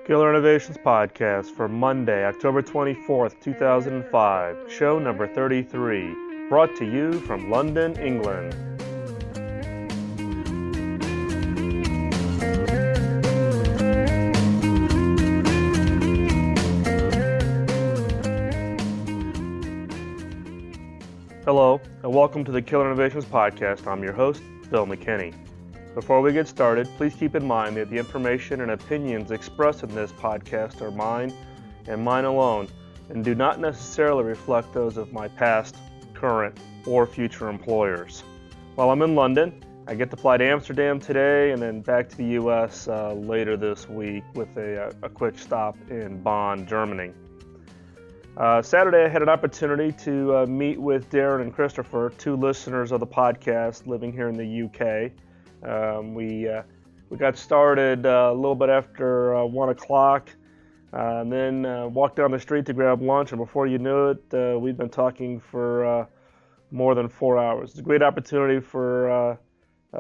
Killer Innovations Podcast for Monday, October 24th, 2005, show number 33, brought to you from London, England. Hello, and welcome to the Killer Innovations Podcast. I'm your host, Bill McKinney. Before we get started, please keep in mind that the information and opinions expressed in this podcast are mine and mine alone, and do not necessarily reflect those of my past, current, or future employers. While I'm in London, I get to fly to Amsterdam today and then back to the U.S. Later this week with a quick stop in Bonn, Germany. Saturday, I had an opportunity to meet with Darren and Christopher, two listeners of the podcast living here in the UK. We got started a little bit after 1 o'clock, and then walked down the street to grab lunch, and before you knew it, we'd been talking for more than 4 hours. It's a great opportunity for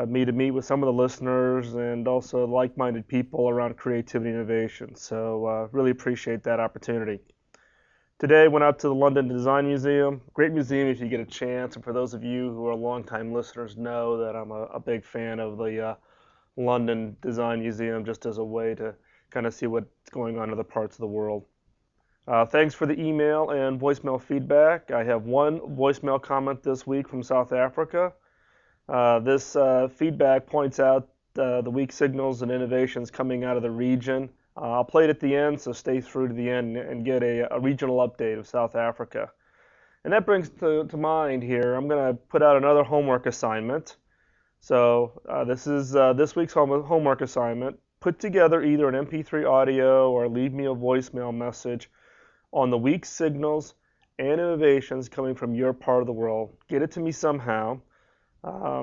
me to meet with some of the listeners and also like-minded people around creativity and innovation, so really appreciate that opportunity. Today, went out to the London Design Museum. Great museum if you get a chance. And for those of you who are longtime listeners know that I'm a big fan of the London Design Museum, just as a way to kind of see what's going on in other parts of the world. Thanks for the email and voicemail feedback. I have one voicemail comment this week from South Africa. This feedback points out the weak signals and innovations coming out of the region. I'll play it at the end, so stay through to the end and get a regional update of South Africa. And that brings to mind here, I'm going to put out another homework assignment. So this is this week's homework assignment. Put together either an MP3 audio or leave me a voicemail message on the weak signals and innovations coming from your part of the world. Get it to me somehow.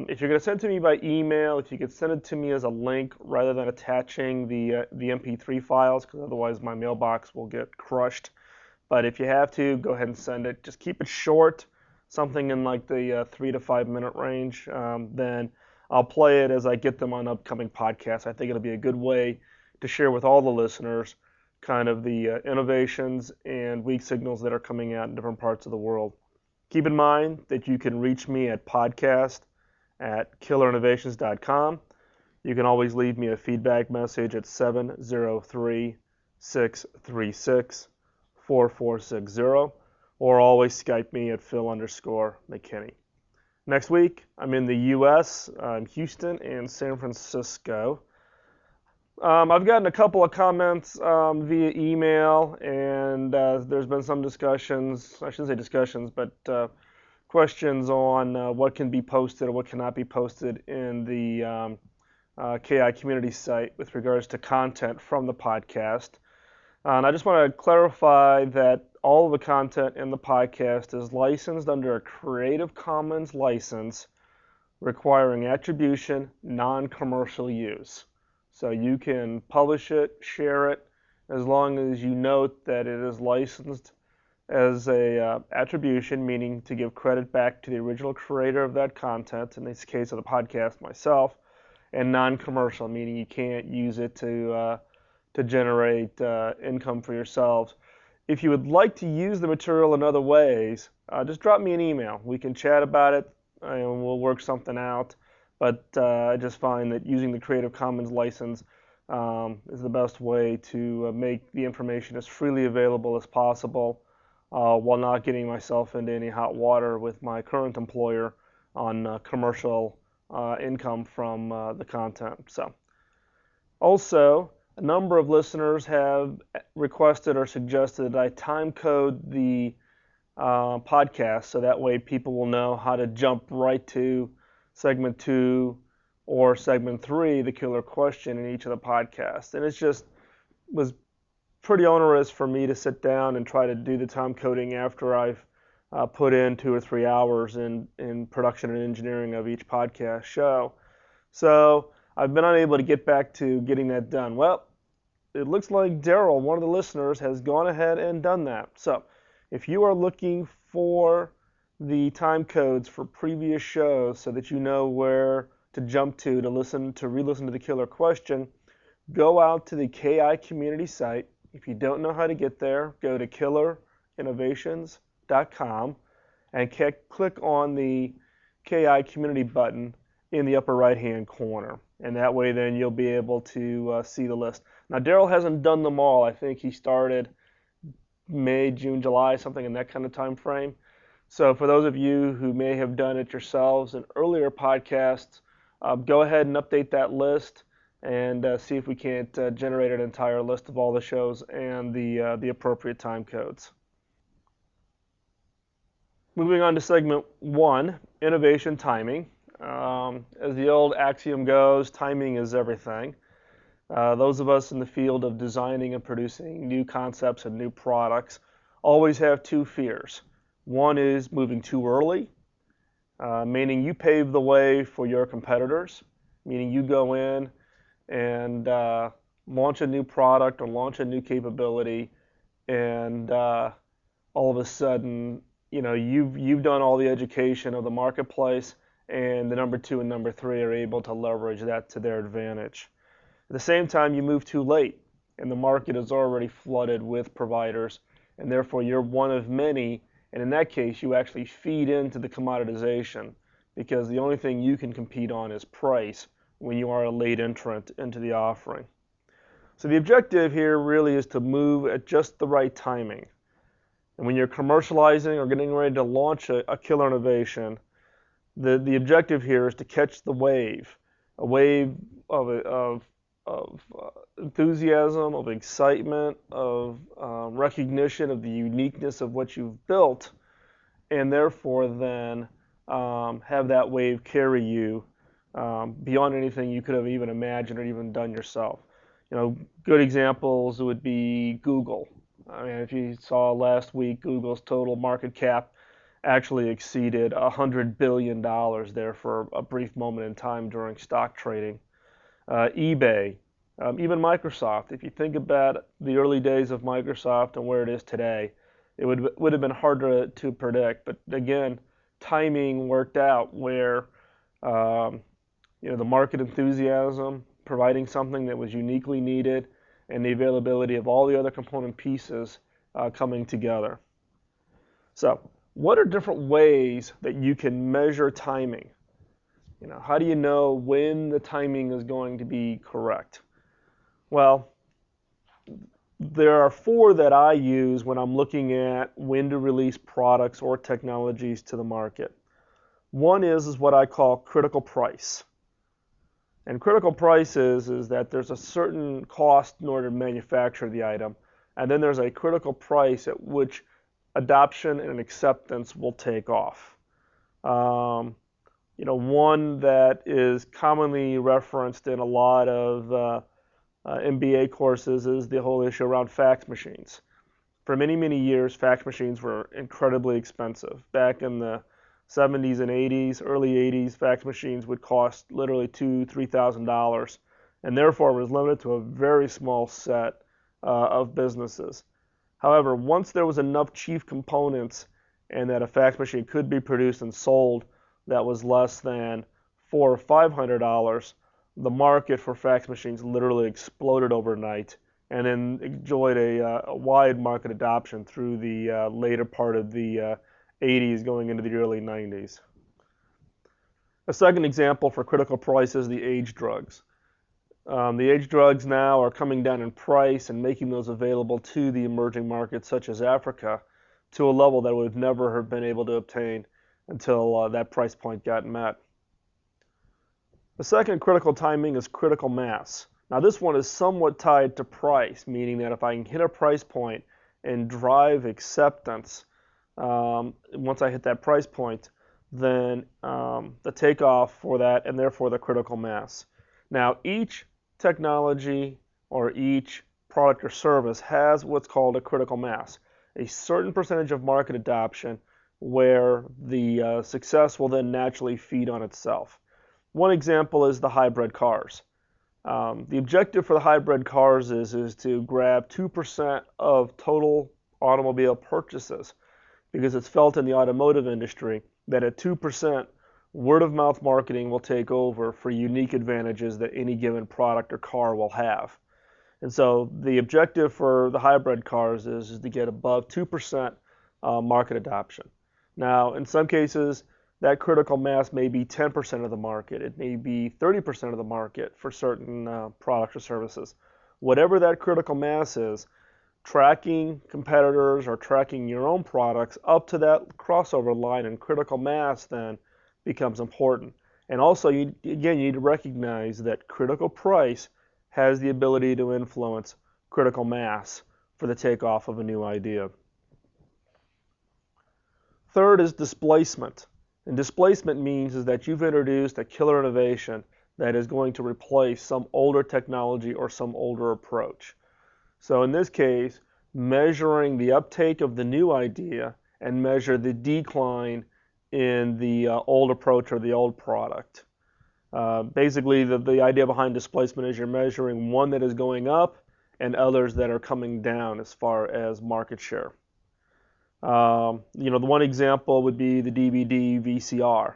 If you're going to send it to me by email, if you could send it to me as a link rather than attaching the MP3 files, because otherwise my mailbox will get crushed. But if you have to, go ahead and send it. Just keep it short, something in like the 3 to 5 minute range. Then I'll play it as I get them on upcoming podcasts. I think it'll be a good way to share with all the listeners kind of the innovations and weak signals that are coming out in different parts of the world. Keep in mind that you can reach me at podcast@killerinnovations.com. You can always leave me a feedback message at 703-636-4460, or always Skype me at Phil_McKinney. Next week, I'm in the U.S., Houston and San Francisco. I've gotten a couple of comments via email, and there's been some discussions, I shouldn't say discussions, but questions on what can be posted or what cannot be posted in the KI community site with regards to content from the podcast. And I just want to clarify that all of the content in the podcast is licensed under a Creative Commons license requiring attribution, non-commercial use. So you can publish it, share it, as long as you note that it is licensed as a attribution, meaning to give credit back to the original creator of that content, in this case of the podcast, myself, and non-commercial, meaning you can't use it to generate income for yourselves. If you would like to use the material in other ways, just drop me an email. We can chat about it, and we'll work something out. But I just find that using the Creative Commons license is the best way to make the information as freely available as possible while not getting myself into any hot water with my current employer on commercial income from the content. So, also, a number of listeners have requested or suggested that I time code the podcast so that way people will know how to jump right to segment 2 or segment 3, the killer question in each of the podcasts. And it just was pretty onerous for me to sit down and try to do the time coding after I've put in 2 or 3 hours in production and engineering of each podcast show. So I've been unable to get back to getting that done. Well, it looks like Daryl, one of the listeners, has gone ahead and done that. So if you are looking for the time codes for previous shows so that you know where to jump to re-listen to the killer question, go out to the KI community site. If you don't know how to get there, go to killerinnovations.com and click on the KI community button in the upper right hand corner. And that way then you'll be able to see the list. Now Daryl hasn't done them all. I think he started May, June, July, something in that kind of time frame. So for those of you who may have done it yourselves in earlier podcasts, go ahead and update that list and see if we can't generate an entire list of all the shows and the appropriate time codes. Moving on to segment 1, innovation timing. As the old axiom goes, timing is everything. Those of us in the field of designing and producing new concepts and new products always have two fears. One is moving too early, meaning you pave the way for your competitors, meaning you go in and launch a new product or launch a new capability, and all of a sudden, you've done all the education of the marketplace, and the number 2 and number 3 are able to leverage that to their advantage. At the same time, you move too late, and the market is already flooded with providers, and therefore you're one of many, and in that case, you actually feed into the commoditization, because the only thing you can compete on is price when you are a late entrant into the offering. So the objective here really is to move at just the right timing. And when you're commercializing or getting ready to launch a killer innovation, the objective here is to catch the wave, a wave of enthusiasm, of excitement, of recognition of the uniqueness of what you've built, and therefore then have that wave carry you beyond anything you could have even imagined or even done yourself. Good examples would be Google. I mean, if you saw last week, Google's total market cap actually exceeded $100 billion there for a brief moment in time during stock trading. eBay, even Microsoft. If you think about the early days of Microsoft and where it is today, it would have been harder to predict. But again, timing worked out where the market enthusiasm, providing something that was uniquely needed, and the availability of all the other component pieces coming together. So, what are different ways that you can measure timing? How do you know when the timing is going to be correct? Well, there are 4 that I use when I'm looking at when to release products or technologies to the market. One is what I call critical price. And critical price is that there's a certain cost in order to manufacture the item, and then there's a critical price at which adoption and acceptance will take off. One that is commonly referenced in a lot of MBA courses is the whole issue around fax machines. For many, many years, fax machines were incredibly expensive. Back in the 70s and 80s, early 80s, fax machines would cost literally $2,000, $3,000, and therefore was limited to a very small set of businesses. However, once there was enough chief components and that a fax machine could be produced and sold that was less than $400 or $500, the market for fax machines literally exploded overnight and then enjoyed a wide market adoption through the later part of the 80s going into the early 90s. A second example for critical price is the age drugs. The age drugs now are coming down in price and making those available to the emerging markets such as Africa to a level that would never have been able to obtain until that price point got met. The second critical timing is critical mass. Now this one is somewhat tied to price, meaning that if I can hit a price point and drive acceptance, once I hit that price point, then the takeoff for that and therefore the critical mass. Now each technology or each product or service has what's called a critical mass, a certain percentage of market adoption where the success will then naturally feed on itself. One example is the hybrid cars. The objective for the hybrid cars is to grab 2% of total automobile purchases, because it's felt in the automotive industry that at 2%, word of mouth marketing will take over for unique advantages that any given product or car will have. And so the objective for the hybrid cars is to get above 2% market adoption. Now, in some cases, that critical mass may be 10% of the market. It may be 30% of the market for certain products or services. Whatever that critical mass is, tracking competitors or tracking your own products up to that crossover line and critical mass then becomes important. And also, you need to recognize that critical price has the ability to influence critical mass for the takeoff of a new idea. Third is displacement. And displacement means is that you've introduced a killer innovation that is going to replace some older technology or some older approach. So in this case, measuring the uptake of the new idea and measure the decline in the old approach or the old product. Basically, the idea behind displacement is you're measuring one that is going up and others that are coming down as far as market share. The one example would be the DVD VCR.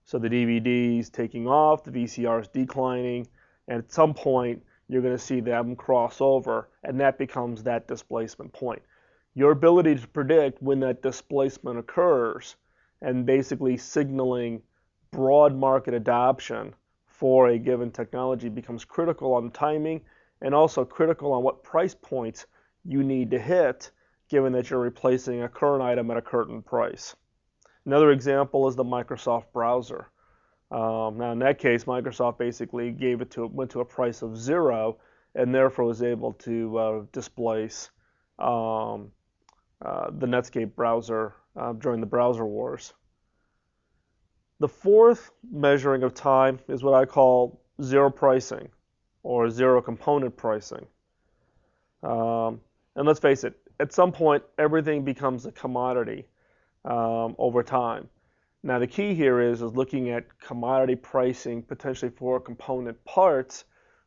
So the DVD is taking off, the VCR is declining, and at some point you're going to see them cross over, and that becomes that displacement point. Your ability to predict when that displacement occurs and basically signaling broad market adoption for a given technology becomes critical on timing and also critical on what price points you need to hit, given that you're replacing a current item at a current price. Another example is the Microsoft browser. Now in that case, Microsoft basically went to a price of 0 and therefore was able to displace the Netscape browser during the browser wars. The fourth measuring of time is what I call zero pricing or zero component pricing. And let's face it, at some point everything becomes a commodity over time. Now the key here is looking at commodity pricing potentially for component parts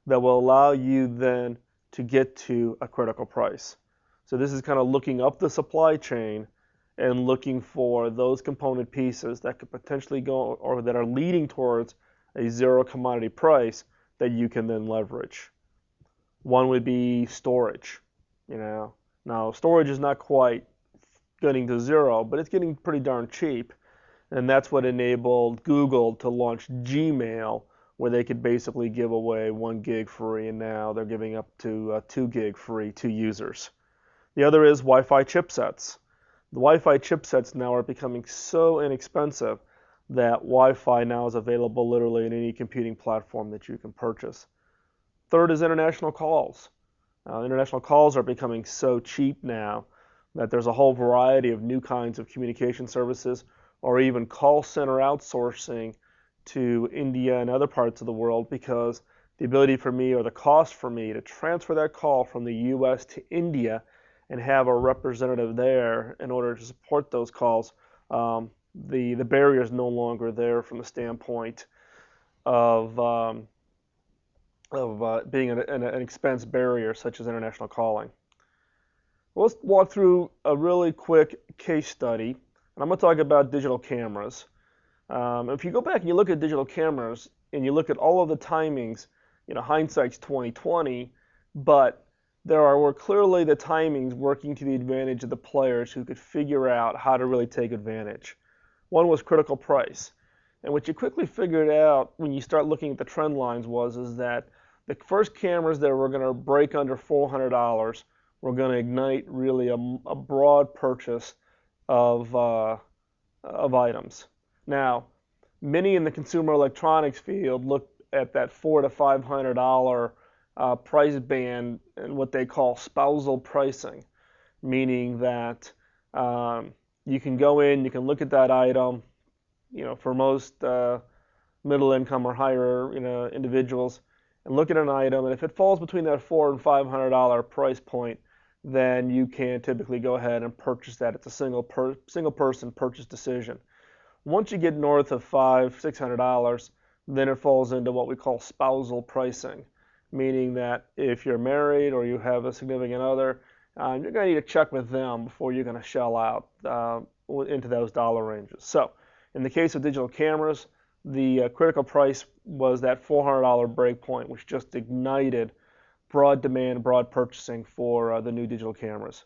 that will allow you then to get to a critical price. So this is kind of looking up the supply chain and looking for those component pieces that could potentially go or that are leading towards a zero commodity price that you can then leverage. One would be storage. Now storage is not quite getting to 0, but it's getting pretty darn cheap. And that's what enabled Google to launch Gmail, where they could basically give away 1 gig free, and now they're giving up to 2 gig free to users. The other is Wi-Fi chipsets. The Wi-Fi chipsets now are becoming so inexpensive that Wi-Fi now is available literally in any computing platform that you can purchase. Third is international calls. International calls are becoming so cheap now that there's a whole variety of new kinds of communication services or even call center outsourcing to India and other parts of the world, because the ability for me or the cost for me to transfer that call from the US to India and have a representative there in order to support those calls, the barrier is no longer there from the standpoint of being an expense barrier such as international calling. Well, let's walk through a really quick case study. And I'm going to talk about digital cameras. If you go back and you look at digital cameras and you look at all of the timings, hindsight's 20/20, but were clearly the timings working to the advantage of the players who could figure out how to really take advantage. One was critical price. And what you quickly figured out when you start looking at the trend lines is that the first cameras that were going to break under $400 were going to ignite really a broad purchase of items. Now, many in the consumer electronics field looked at that $400 to $500 price band and what they call spousal pricing, meaning that you can go in, you can look at that item. For most middle income or higher individuals, and look at an item, and if it falls between that $400 and $500 price point, then you can typically go ahead and purchase that. It's a single person purchase decision. Once you get north of $500, $600, then it falls into what we call spousal pricing, meaning that if you're married or you have a significant other, you're going to need to check with them before you're going to shell out into those dollar ranges. So in the case of digital cameras, the critical price was that $400 break point, which just ignited broad demand, broad purchasing for the new digital cameras.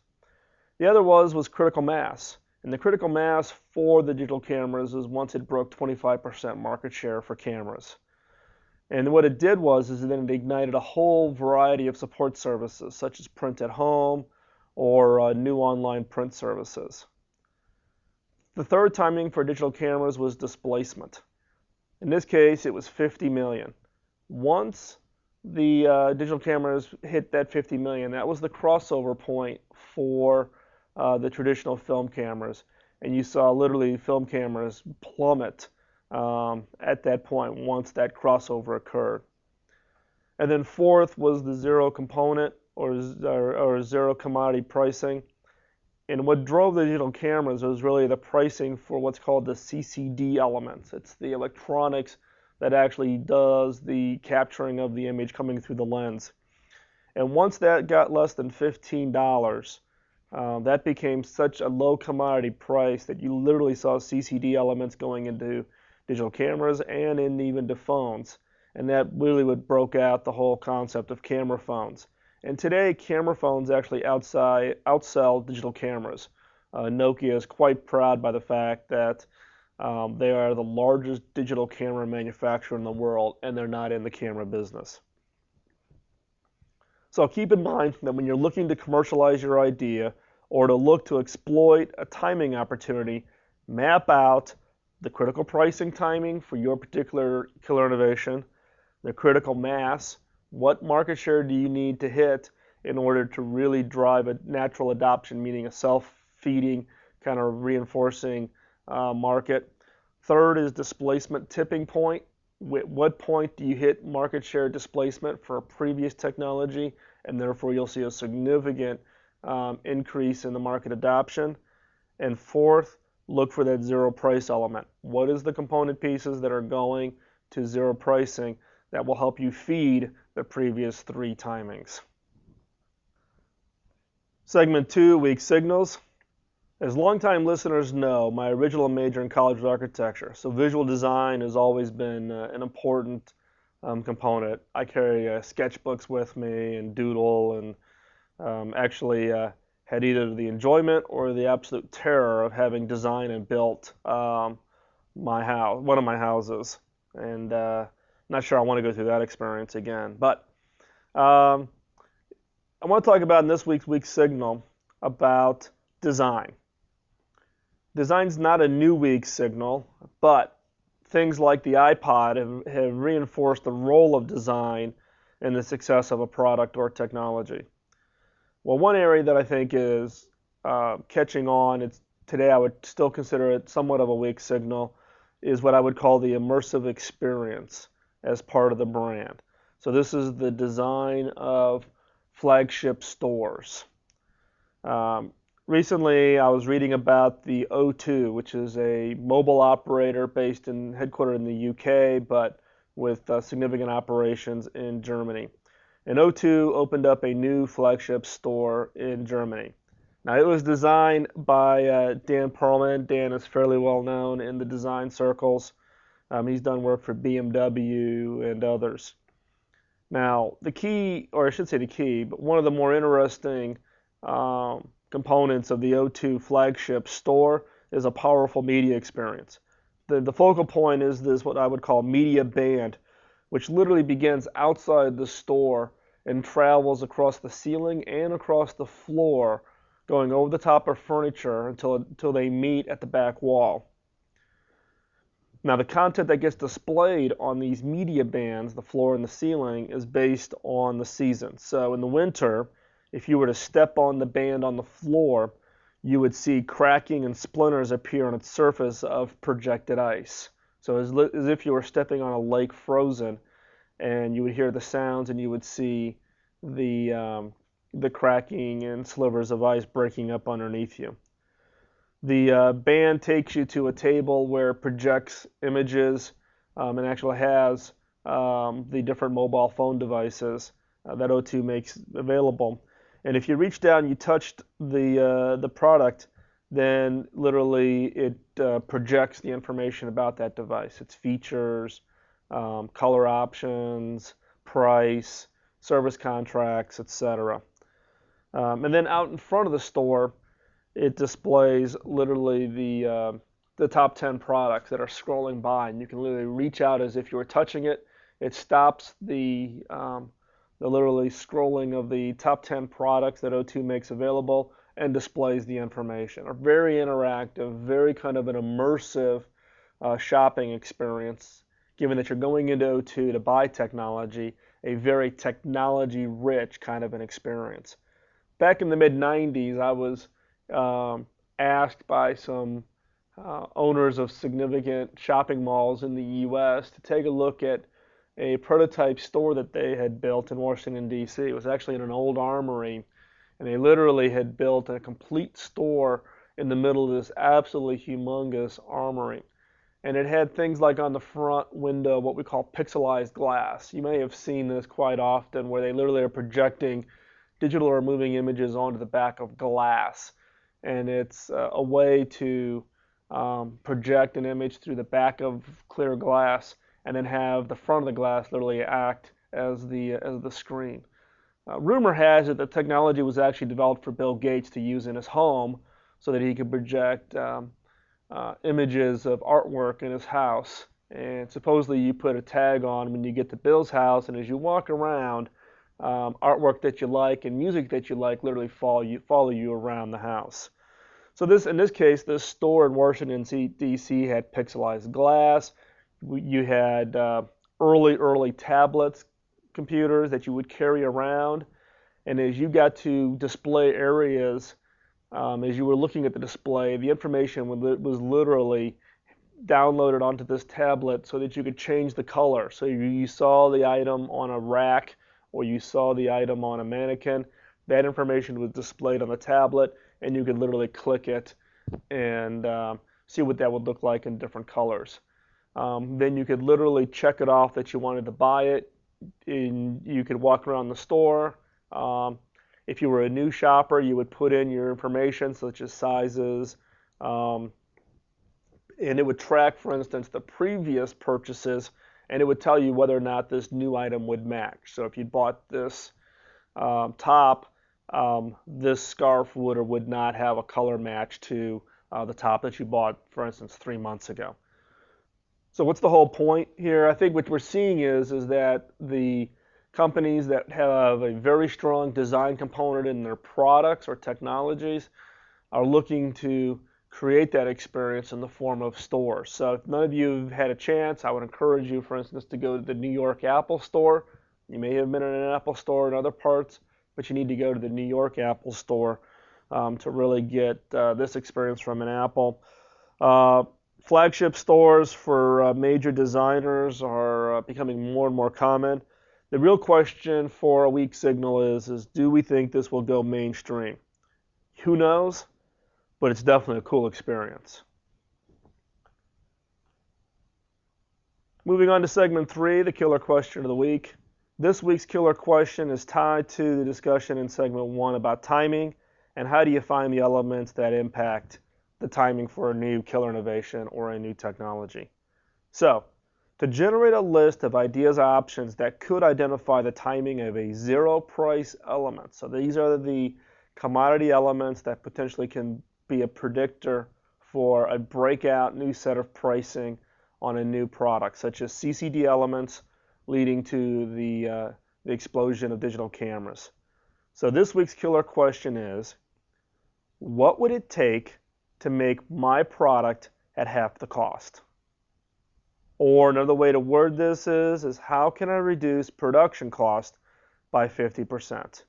The other was critical mass. And the critical mass for the digital cameras is once it broke 25% market share for cameras. And what it did is then it ignited a whole variety of support services, such as print at home or new online print services. The third timing for digital cameras was displacement. In this case, it was 50 million. Once the digital cameras hit that 50 million, that was the crossover point for the traditional film cameras. And you saw literally film cameras plummet at that point once that crossover occurred. And then fourth was the zero component or zero commodity pricing. And what drove the digital cameras was really the pricing for what's called the CCD elements. It's the electronics that actually does the capturing of the image coming through the lens. And once that got less than $15, that became such a low commodity price that you literally saw CCD elements going into digital cameras and even to phones. And that really broke out the whole concept of camera phones. And today, camera phones actually outsell digital cameras. Nokia is quite proud by the fact that they are the largest digital camera manufacturer in the world, and they're not in the camera business. So keep in mind that when you're looking to commercialize your idea or to look to exploit a timing opportunity, map out the critical pricing timing for your particular killer innovation, the critical mass. What market share do you need to hit in order to really drive a natural adoption, meaning a self-feeding, kind of reinforcing market? Third is displacement tipping point. At what point do you hit market share displacement for a previous technology, and therefore you'll see a significant increase in the market adoption? And fourth, look for that zero price element. What is the component pieces that are going to zero pricing that will help you feed the previous three timings? Segment 2, weak signals. As longtime listeners know, my original major in college was architecture, so visual design has always been an important component. I carry sketchbooks with me and doodle, and actually had either the enjoyment or the absolute terror of having designed and built one of my houses. And not sure I want to go through that experience again. But I want to talk about in this week's Weak Signal about design. Design's not a new weak signal, but things like the iPod have reinforced the role of design in the success of a product or technology. Well, one area that I think is catching on, today I would still consider it somewhat of a weak signal, is what I would call the immersive experience as part of the brand. So this is the design of flagship stores. Recently, I was reading about the O2, which is a mobile operator headquartered in the UK, but with significant operations in Germany. And O2 opened up a new flagship store in Germany. Now, it was designed by Dan Perlman. Dan is fairly well known in the design circles. He's done work for BMW and others. Now, the key, or I should say the key, but one of the more interesting components of the O2 flagship store is a powerful media experience. The focal point is this, what I would call media band, which literally begins outside the store and travels across the ceiling and across the floor, going over the top of furniture until they meet at the back wall. Now, the content that gets displayed on these media bands, the floor and the ceiling, is based on the season. So in the winter, if you were to step on the band on the floor, you would see cracking and splinters appear on its surface of projected ice. So as if you were stepping on a lake frozen, and you would hear the sounds and you would see the cracking and slivers of ice breaking up underneath you. The band takes you to a table where it projects images and actually has the different mobile phone devices that O2 makes available. And if you reached down and you touched the product, then literally it projects the information about that device, its features, color options, price, service contracts, etc. And then out in front of the store, it displays literally the top 10 products that are scrolling by, and you can literally reach out as if you were touching it. It stops the literally scrolling of the top 10 products that O2 makes available and displays the information. A very interactive, very kind of an immersive shopping experience, given that you're going into O2 to buy technology, a very technology-rich kind of an experience. Back in the mid-90s, I was asked by some owners of significant shopping malls in the U.S. to take a look at a prototype store that they had built in Washington, D.C. It was actually in an old armory, and they literally had built a complete store in the middle of this absolutely humongous armory. And it had things like on the front window what we call pixelized glass. You may have seen this quite often, where they literally are projecting digital or moving images onto the back of glass. And it's a way to project an image through the back of clear glass and then have the front of the glass literally act as the screen. Rumor has it that technology was actually developed for Bill Gates to use in his home so that he could project images of artwork in his house. And supposedly you put a tag on when you get to Bill's house, and as you walk around, artwork that you like and music that you like literally follow you around the house. So in this case, this store in Washington, D.C. had pixelized glass. You had early tablets, computers that you would carry around, and as you got to display areas, as you were looking at the display, the information was literally downloaded onto this tablet so that you could change the color. So you saw the item on a rack or you saw the item on a mannequin, that information was displayed on the tablet, and you could literally click it and see what that would look like in different colors. Then you could literally check it off that you wanted to buy it, and you could walk around the store. If you were a new shopper, you would put in your information such as sizes, and it would track, for instance, the previous purchases, and it would tell you whether or not this new item would match. So if you bought this top, this scarf would or would not have a color match to the top that you bought, for instance, 3 months ago. So what's the whole point here? I think what we're seeing is that the companies that have a very strong design component in their products or technologies are looking to create that experience in the form of stores. So if none of you have had a chance, I would encourage you, for instance, to go to the New York Apple Store. You may have been in an Apple Store in other parts, but you need to go to the New York Apple Store to really get this experience from an Apple. Flagship stores for major designers are becoming more and more common. The real question for a weak signal is do we think this will go mainstream? Who knows? But it's definitely a cool experience. Moving on to segment 3, the killer question of the week. This week's killer question is tied to the discussion in segment 1 about timing and how do you find the elements that impact the timing for a new killer innovation or a new technology. So, to generate a list of ideas or options that could identify the timing of a zero price element. So these are the commodity elements that potentially can be a predictor for a breakout new set of pricing on a new product, such as CCD elements leading to the explosion of digital cameras. So this week's killer question is, what would it take to make my product at half the cost? Or another way to word this is how can I reduce production cost by 50%?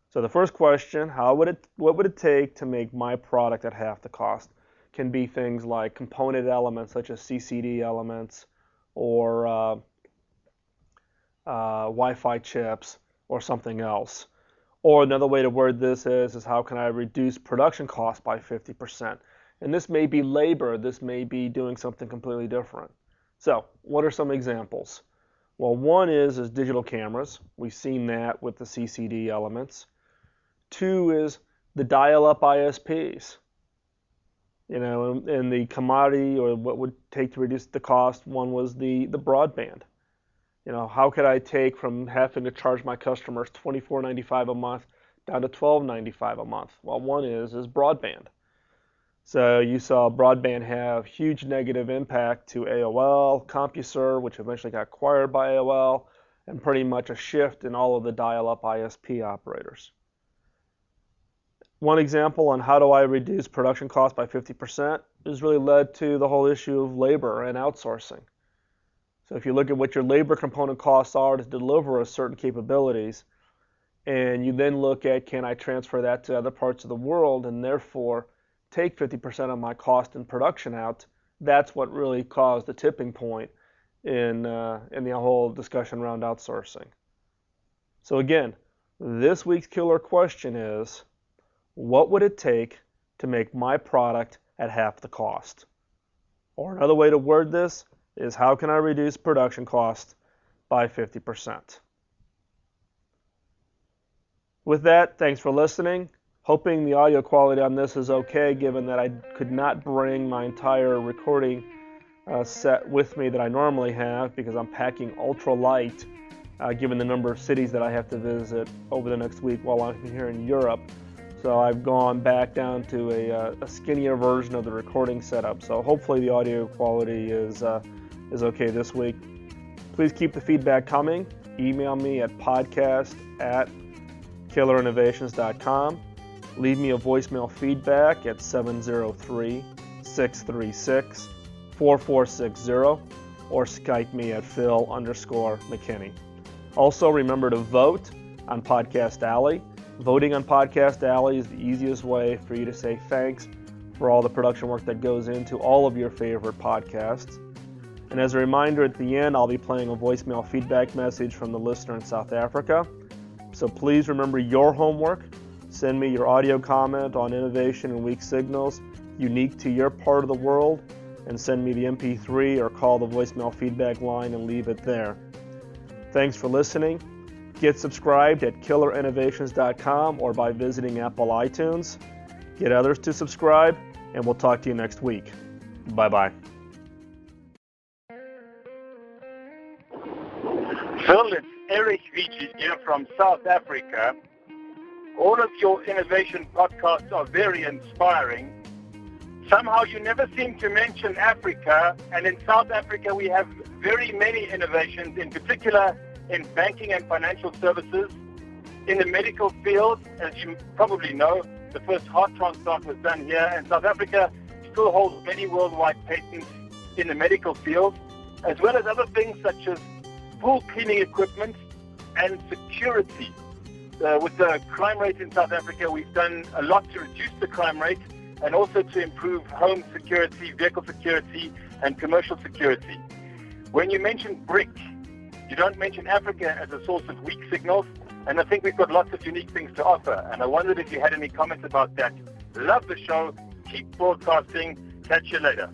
So the first question, what would it take to make my product at half the cost? Can be things like component elements such as CCD elements or Wi-Fi chips or something else. Or another way to word this is how can I reduce production costs by 50%? And this may be labor, this may be doing something completely different. So what are some examples? Well, one is digital cameras. We've seen that with the CCD elements. Two is the dial-up ISPs. And the commodity or what would take to reduce the cost. One was the broadband. How could I take from having to charge my customers $24.95 a month down to $12.95 a month? Well, one is broadband. So you saw broadband have huge negative impact to AOL, CompuServe, which eventually got acquired by AOL, and pretty much a shift in all of the dial-up ISP operators. One example on how do I reduce production costs by 50% has really led to the whole issue of labor and outsourcing. So if you look at what your labor component costs are to deliver a certain capabilities, and you then look at can I transfer that to other parts of the world and therefore take 50% of my cost in production out, that's what really caused the tipping point in the whole discussion around outsourcing. So again, this week's killer question is, what would it take to make my product at half the cost? Or another way to word this is, how can I reduce production cost by 50%? With that, thanks for listening. Hoping the audio quality on this is okay, given that I could not bring my entire recording set with me that I normally have because I'm packing ultra light, given the number of cities that I have to visit over the next week while I'm here in Europe. So I've gone back down to a skinnier version of the recording setup. So hopefully the audio quality is okay this week. Please keep the feedback coming. Email me at podcast@killerinnovations.com. Leave me a voicemail feedback at 703-636-4460 or Skype me at Phil_McKinney. Also, remember to vote on Podcast Alley. Voting on Podcast Alley is the easiest way for you to say thanks for all the production work that goes into all of your favorite podcasts. And as a reminder, at the end, I'll be playing a voicemail feedback message from the listener in South Africa. So please remember your homework. Send me your audio comment on innovation and weak signals unique to your part of the world, and send me the MP3 or call the voicemail feedback line and leave it there. Thanks for listening. Get subscribed at killerinnovations.com or by visiting Apple iTunes. Get others to subscribe, and we'll talk to you next week. Bye-bye. Phil, it's Eric Vici here from South Africa. All of your innovation podcasts are very inspiring. Somehow you never seem to mention Africa, and in South Africa we have very many innovations, in particular in banking and financial services. In the medical field, as you probably know, the first heart transplant was done here, and South Africa still holds many worldwide patents in the medical field, as well as other things such as pool cleaning equipment and security. With the crime rate in South Africa, we've done a lot to reduce the crime rate and also to improve home security, vehicle security, and commercial security. When you mention BRIC, you don't mention Africa as a source of weak signals, and I think we've got lots of unique things to offer, and I wondered if you had any comments about that. Love the show. Keep broadcasting. Catch you later.